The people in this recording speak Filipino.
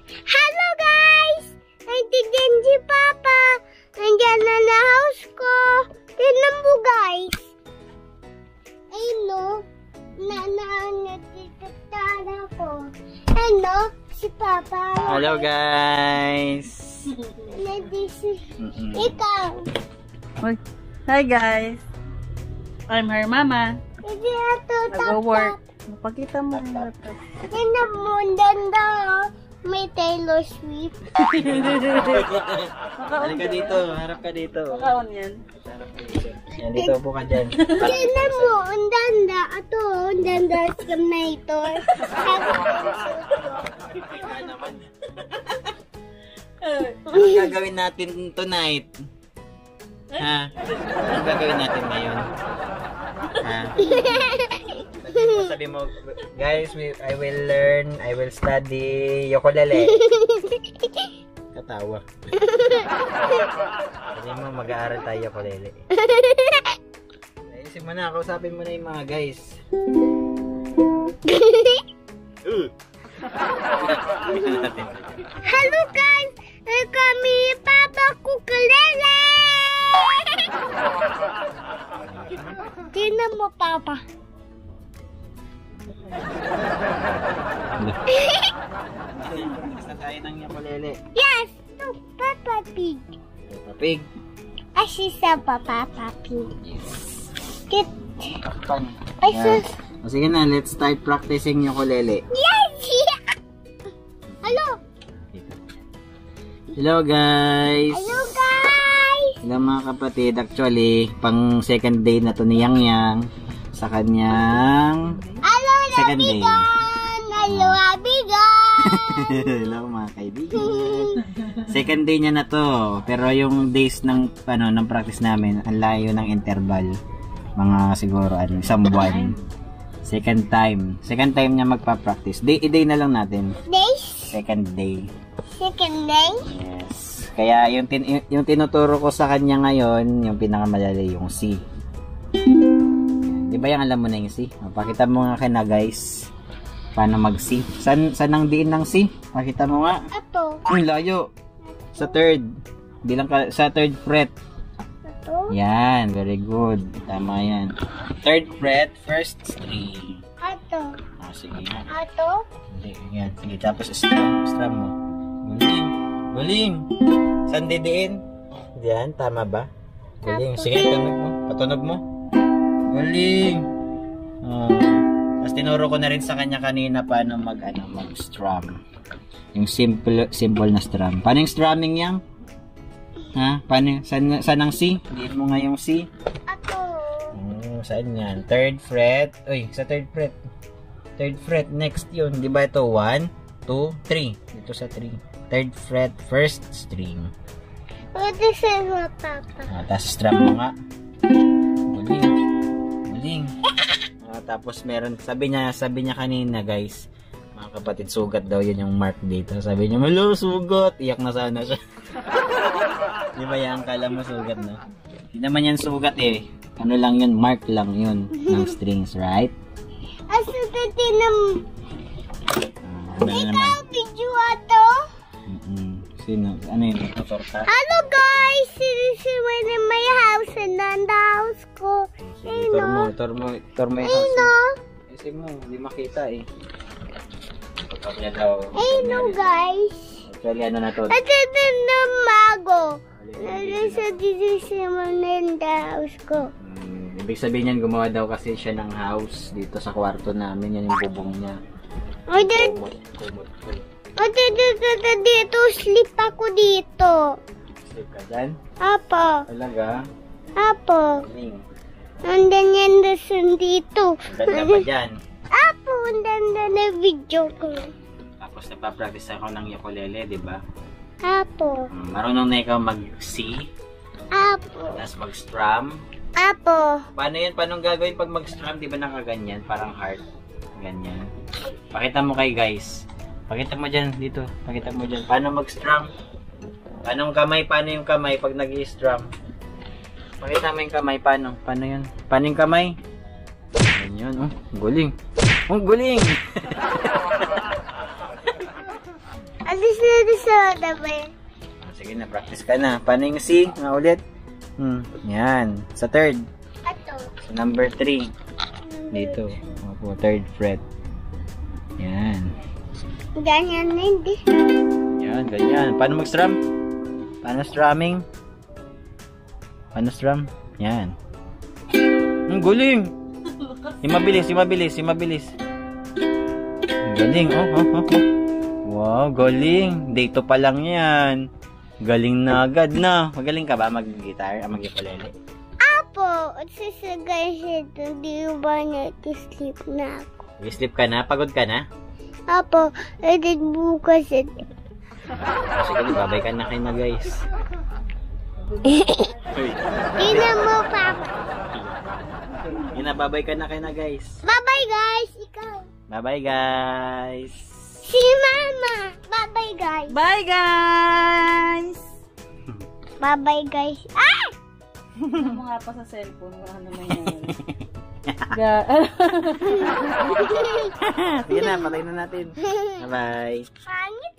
Hello guys! Nandiyan si Papa. Nandiyan na house ko. Tignan mo guys. Ayun no. Natitara ko. Ano? Si Papa. Hello guys! Ikaw. Hi guys! I'm her mama. Hindi ito Nag-work. Pakita mo yung laptop. Tignan mo. Ganda. May Taylor Swift. Halika dito, harap ka dito. Makaon yan. Yan, dito po ka dyan. Tignan mo. Ang ganda. Ito. Ang ganda. Scamator. Ano gagawin natin tonight? Ha? Ano gagawin natin ngayon? Ha? Sabi mo, guys, I will study ukulele. Katawa. Sabi mo, mag-aaral tayo ukulele. Ayusin mo na, kausapin mo na yung mga guys. Hello guys! Kami Papa Ukulele! Tingnan mo Papa. Basta tayo ng ukulele. Yes! No, Papa Pig. Peppa Pig. Asisa pa Papa Pig. Kit. Pan. Ay, Yan. sus. O sige na, let's start practicing ukulele. Yes! Hello! Hello guys! Hello guys! Hello mga kapatid. Actually, pang second day na to ni Yang Yang sa kanyang Hello, second day. Abigan! Hello, Abigan! Hello mga kaibigan. Second day niya na to. Pero yung days ng ng practice namin, ang layo ng interval. Mga siguro isang buwan. Second time niya magpa-practice. Day na lang natin. Days? Second day. Second day? Yes. Kaya yung tinuturo ko sa kanya ngayon, yung pinakamadali, yung C. Di ba yung alam mo na yung C? Pakita mo nga kaya guys. Paano mag-C? Saan ang diin ng C? Pakita mo nga. Ato. Ang layo. Sa third. Bilang ka sa third fret. Ato. Yan, very good. Tama yan. Third fret, first string. Ato. Sige nga. Ato. Hindi, yan. Sige, tapos strum mo. Galing. Saan didiin? Yan, tama ba? Galing. Sige, tunog mo. Patunog mo. Galing. Tapos tinuro ko na rin sa kanya kanina paano mag-strum. Yung simple na strum. Paano yung strumming yang? Ha? Paano? Saan ang C? Diin mo nga yung C. Ato. Saan yan? Third fret. Uy, sa third fret. Third fret. Next yun. Di ba ito? 1, 2, 3. Dito sa 3. Third fret, first string. What is it, Papa? Tapos strum mo nga. Galing. Tapos meron, sabi niya kanina guys, mga kapatid, sugat daw yun yung mark dito. Sabi niya, malo, sugat. Iyak na sana siya. Di ba yan? Kala mo sugat na? Hindi naman yan sugat eh. Ano lang yun? Mark lang yun ng strings, right? Asa tati ng... Ikaw, video ato? Sino? Ano yun? Tutor ka? Hello guys! Sinisiwan in my house and on the house ko. Tutor mo yung house mo. Kasi mo, hindi makita eh. Tutor niya daw. No guys! Actually, ano na to? Ito ng mago. Nasa sinisiwan in the house ko. Ibig sabihin niyan, gumawa daw kasi siya ng house dito sa kwarto namin. Yan yung bubong niya. Dito, sleep ako dito. Sleep ka dyan? Apo. Talaga? Apo. Galing. Andan yan dito. Ganda pa dyan. Apo, andan na video ko. Tapos nagpa-practice ako ng ukulele, di ba? Apo. Marunong na ikaw mag-C. Apo. Tapos mag-strum. Apo. Paano yun? Paano gagawin pag mag-strum? Di ba nakaganyan? Parang heart. Ganyan. Pakita mo kay guys. Pakita mo dyan, dito. Pakita mo dyan. Paano mag-strum? Paano yung kamay pag nag-i-strum? Pakita mo yung kamay. Paano yun? Paano yung kamay? Ganyan, oh. Guling. Oh, guling! Alis na rin sa tabi. Sige na, practice ka na. Paano yung C? Nga ulit? Yan. Sa third. Ato. Sa number 3. Dito. Opo, third fret. Yan. Ganyan na hindi. Yan, ganyan. Paano mag-strum? Paano strumming? Paano strum? Yan. Ang galing! Yung mabilis, yung mabilis, yung mabilis. Ang galing, oh. Wow, galing. Day 2 pa lang yan. Galing na agad na. Magaling ka ba mag-guitar? Mag-ukulele? Apo, sasagay siya doon. Di ba nag-sleep na ako? Sleep ka na? Pagod ka na? Apo, edit bukas ito. Sige, babay ka na kayo na guys. Tingnan mo, Papa. Babay ka na kayo na guys. Bye-bye, guys. Ikaw. Bye-bye guys. Si Mama. Bye-bye, guys. Bye, guys! Bye-bye, guys. Ah! Ano nga pa sa cellphone? Ano nangyari? Sige na, patay na natin. Bye-bye. Pangit